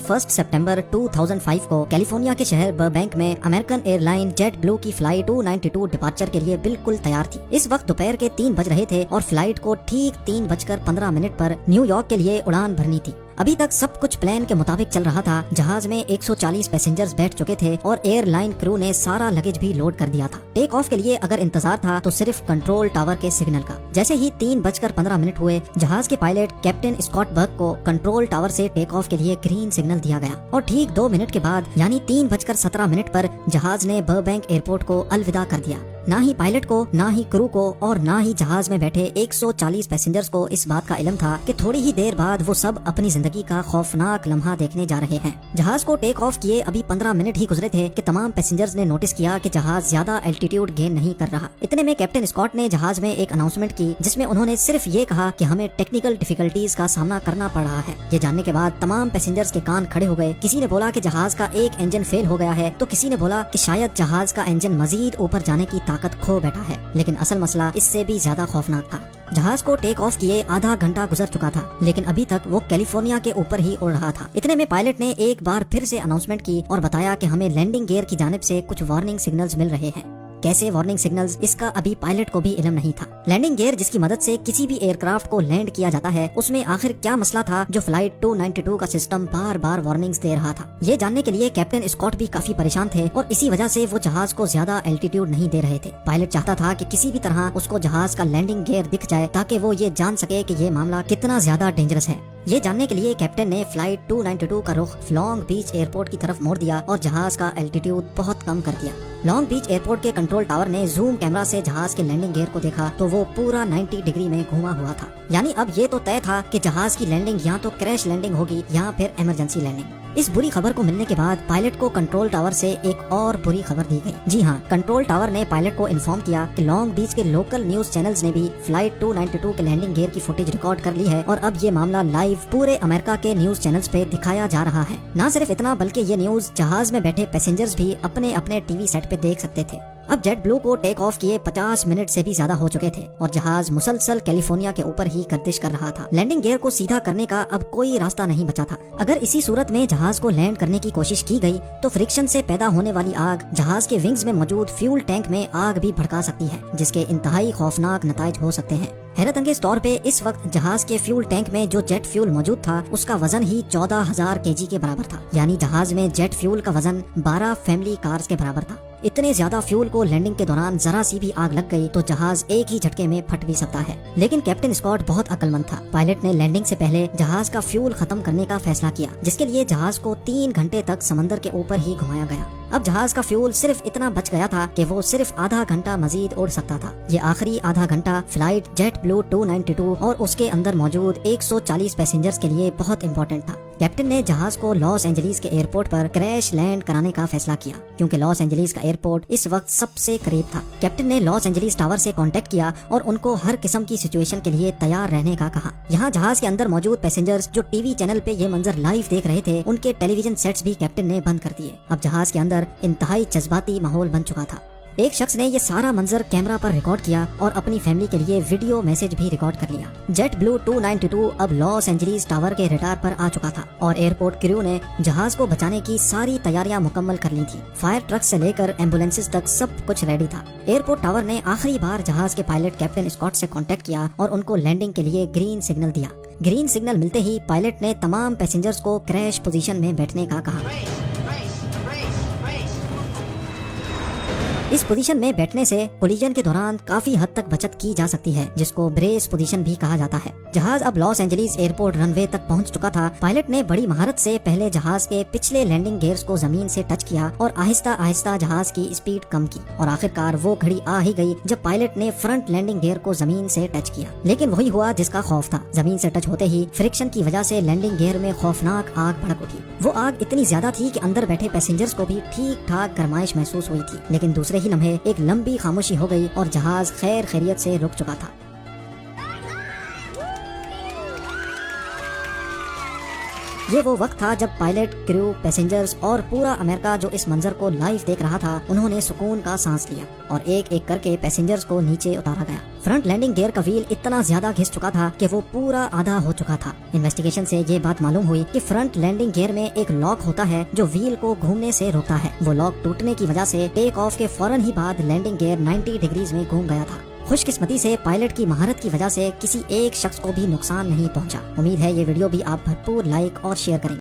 1 सितंबर 2005 को कैलिफोर्निया के शहर बर्बैंक में अमेरिकन एयरलाइन जेट ब्लू की फ्लाइट 292 डिपार्चर के लिए बिल्कुल तैयार थी। इस वक्त दोपहर के 3 बज रहे थे और फ्लाइट को ठीक 3:15 पर न्यूयॉर्क के लिए उड़ान भरनी थी। अभी तक सब कुछ प्लान के मुताबिक चल रहा था। जहाज में 140 पैसेंजर्स बैठ चुके थे और एयरलाइन क्रू ने सारा लगेज भी लोड कर दिया था। टेक ऑफ के लिए अगर इंतजार था तो सिर्फ कंट्रोल टावर के सिग्नल का। जैसे ही 3:15 हुए, जहाज के पायलट कैप्टन स्कॉट बर्ग को कंट्रोल टावर से टेक ऑफ के लिए ग्रीन सिग्नल दिया गया और ठीक 2 मिनट के बाद यानी 3:17 पर जहाज ने बर्बैंक एयरपोर्ट को अलविदा कर दिया। ना ही पायलट को, ना ही क्रू को और ना ही जहाज में बैठे 140 पैसेंजर्स को इस बात का इल्म था कि थोड़ी ही देर बाद वो सब अपनी जिंदगी का खौफनाक लम्हा देखने जा रहे हैं। जहाज को टेक ऑफ किए अभी 15 मिनट ही गुजरे थे कि तमाम पैसेंजर्स ने नोटिस किया कि जहाज ज्यादा एल्टीट्यूड गेन नहीं कर रहा। इतने में कैप्टन स्कॉट ने जहाज में एक अनाउंसमेंट की जिसमें उन्होंने सिर्फ ये कहा कि हमें टेक्निकल डिफिकल्टीज का सामना करना पड़ रहा है। ये जानने के बाद तमाम पैसेंजर्स के कान खड़े हो गए। किसी ने बोला कि जहाज का एक इंजन फेल हो गया है, तो किसी ने बोला कि शायद जहाज का इंजन मजीद ऊपर जाने की ताकत खो बैठा है। लेकिन असल मसला इससे भी ज्यादा खौफनाक था। जहाज को टेक ऑफ किए आधा घंटा गुजर चुका था, लेकिन अभी तक वो कैलिफोर्निया के ऊपर ही उड़ रहा था। इतने में पायलट ने एक बार फिर से अनाउंसमेंट की और बताया कि हमें लैंडिंग गियर की जानिब से कुछ वार्निंग सिग्नल्स मिल रहे हैं। कैसे वार्निंग सिग्नल्स, इसका अभी पायलट को भी इल्म नहीं था। लैंडिंग गियर जिसकी मदद से किसी भी एयरक्राफ्ट को लैंड किया जाता है, उसमें आखिर क्या मसला था जो फ्लाइट 292 का सिस्टम बार बार वार्निंग्स दे रहा था। ये जानने के लिए कैप्टन स्कॉट भी काफी परेशान थे और इसी वजह से वो जहाज को ज्यादा एल्टीट्यूड नहीं दे रहे थे। पायलट चाहता था कि किसी भी तरह उसको जहाज का लैंडिंग गियर दिख जाए ताकि वो ये जान सके कि ये मामला कितना ज्यादा डेंजरस है। ये जानने के लिए कैप्टन ने फ्लाइट 292 का रुख लॉन्ग बीच एयरपोर्ट की तरफ मोड़ दिया और जहाज का एल्टीट्यूड बहुत कम कर दिया। लॉन्ग बीच एयरपोर्ट के कंट्रोल टावर ने जूम कैमरा से जहाज के लैंडिंग गियर को देखा तो वो पूरा 90 डिग्री में घुमा हुआ था। यानी अब ये तो तय था कि जहाज की लैंडिंग या तो क्रैश लैंडिंग होगी या फिर इमरजेंसी लैंडिंग। इस बुरी खबर को मिलने के बाद पायलट को कंट्रोल टावर से एक और बुरी खबर दी गई। जी हाँ, कंट्रोल टावर ने पायलट को इन्फॉर्म किया कि लॉन्ग बीच के लोकल न्यूज चैनल्स ने भी फ्लाइट 292 के लैंडिंग गियर की फुटेज रिकॉर्ड कर ली है और अब ये मामला लाइव पूरे अमेरिका के न्यूज चैनल्स पे दिखाया जा रहा है। न सिर्फ इतना बल्कि ये न्यूज जहाज में बैठे पैसेंजर्स भी अपने अपने टीवी सेट पे देख सकते थे। अब जेट ब्लू को टेक ऑफ किए 50 मिनट से भी ज्यादा हो चुके थे और जहाज मुसलसल कैलिफोर्निया के ऊपर ही गर्दिश कर रहा था। लैंडिंग गियर को सीधा करने का अब कोई रास्ता नहीं बचा था। अगर इसी सूरत में जहाज को लैंड करने की कोशिश की गई तो फ्रिक्शन से पैदा होने वाली आग जहाज के विंग्स में मौजूद फ्यूल टैंक में आग भी भड़का सकती है, जिसके इंतहाई खौफनाक नताइज हो सकते हैं। हैरत अंगेज तौर पे इस वक्त जहाज के फ्यूल टैंक में जो जेट फ्यूल मौजूद था उसका वजन ही 14,000 केजी के बराबर था। यानी जहाज में जेट फ्यूल का वजन 12 फैमिली कार्स के बराबर था। इतने ज्यादा फ्यूल को लैंडिंग के दौरान जरा सी भी आग लग गई तो जहाज एक ही झटके में फट भी सकता है। लेकिन कैप्टन स्कॉट बहुत अक्लमंद था। पायलट ने लैंडिंग से पहले जहाज का फ्यूल खत्म करने का फैसला किया, जिसके लिए जहाज को 3 घंटे तक समंदर के ऊपर ही घुमाया गया। अब जहाज का फ्यूल सिर्फ इतना बच गया था कि वो सिर्फ आधा घंटा मजीद उड़ सकता था। ये आखिरी आधा घंटा फ्लाइट जेट ब्लू 292 और उसके अंदर मौजूद 140 पैसेंजर्स के लिए बहुत इंपॉर्टेंट था। कैप्टन ने जहाज को लॉस एंजलिस के एयरपोर्ट पर क्रैश लैंड कराने का फैसला किया, क्योंकि लॉस एंजलिस का एयरपोर्ट इस वक्त सबसे करीब था। कैप्टन ने लॉस एंजलिस टावर से कांटेक्ट किया और उनको हर किस्म की सिचुएशन के लिए तैयार रहने का कहा। यहाँ जहाज के अंदर मौजूद पैसेंजर्स जो टीवी चैनल पे ये मंजर लाइव देख रहे थे, उनके टेलीविजन सेट्स भी कैप्टन ने बंद कर दिए। अब जहाज के अंदर इंतहाई जज्बाती माहौल बन चुका था। एक शख्स ने ये सारा मंजर कैमरा पर रिकॉर्ड किया और अपनी फैमिली के लिए वीडियो मैसेज भी रिकॉर्ड कर लिया। जेट ब्लू 292 अब लॉस एंजलिस टावर के रडार पर आ चुका था और एयरपोर्ट क्रू ने जहाज को बचाने की सारी तैयारियां मुकम्मल कर ली थी। फायर ट्रक से लेकर एम्बुलेंसेस तक सब कुछ रेडी था। एयरपोर्ट टावर ने आखिरी बार जहाज के पायलट कैप्टन स्कॉट से कांटेक्ट किया और उनको लैंडिंग के लिए ग्रीन सिग्नल दिया। ग्रीन सिग्नल मिलते ही पायलट ने तमाम पैसेंजर्स को क्रैश पोजीशन में बैठने का कहा। इस पोजीशन में बैठने से कोलिजन के दौरान काफी हद तक बचत की जा सकती है, जिसको ब्रेस पोजीशन भी कहा जाता है। जहाज अब लॉस एंजलिस एयरपोर्ट रनवे तक पहुंच चुका था। पायलट ने बड़ी महारत से पहले जहाज के पिछले लैंडिंग गियर्स को जमीन से टच किया और आहिस्ता आहिस्ता जहाज की स्पीड कम की और आखिरकार वो घड़ी आ ही गई जब पायलट ने फ्रंट लैंडिंग गियर को जमीन से टच किया। लेकिन वही हुआ जिसका खौफ था। जमीन से टच होते ही फ्रिक्शन की वजह से लैंडिंग गियर में खौफनाक आग भड़क उठी। वो आग इतनी ज्यादा थी कि अंदर बैठे पैसेंजर्स को भी ठीक ठाक गर्माइश महसूस हुई थी। लेकिन दूसरे ही लम्हे एक लंबी खामोशी हो गई और जहाज खैर खैरियत से रुक चुका था। یہ وہ وقت تھا جب پائلٹ، کریو، پیسنجرز اور پورا امریکہ جو اس منظر کو لائیو دیکھ رہا تھا، انہوں نے سکون کا سانس لیا اور ایک ایک کر کے پیسنجرز کو نیچے اتارا گیا۔ فرنٹ لینڈنگ گیئر کا ویل اتنا زیادہ گھس چکا تھا کہ وہ پورا آدھا ہو چکا تھا۔ انویسٹیگیشن سے یہ بات معلوم ہوئی کہ فرنٹ لینڈنگ گیئر میں ایک لاک ہوتا ہے جو ویل کو گھومنے سے روکتا ہے۔ وہ لاک ٹوٹنے کی وجہ سے ٹیک آف کے فوراً ہی بعد لینڈنگ گیئر 90 ڈگریز میں گھوم گیا تھا۔ خوش قسمتی سے پائلٹ کی مہارت کی وجہ سے کسی ایک شخص کو بھی نقصان نہیں پہنچا۔ امید ہے یہ ویڈیو بھی آپ بھرپور لائک اور شیئر کریں۔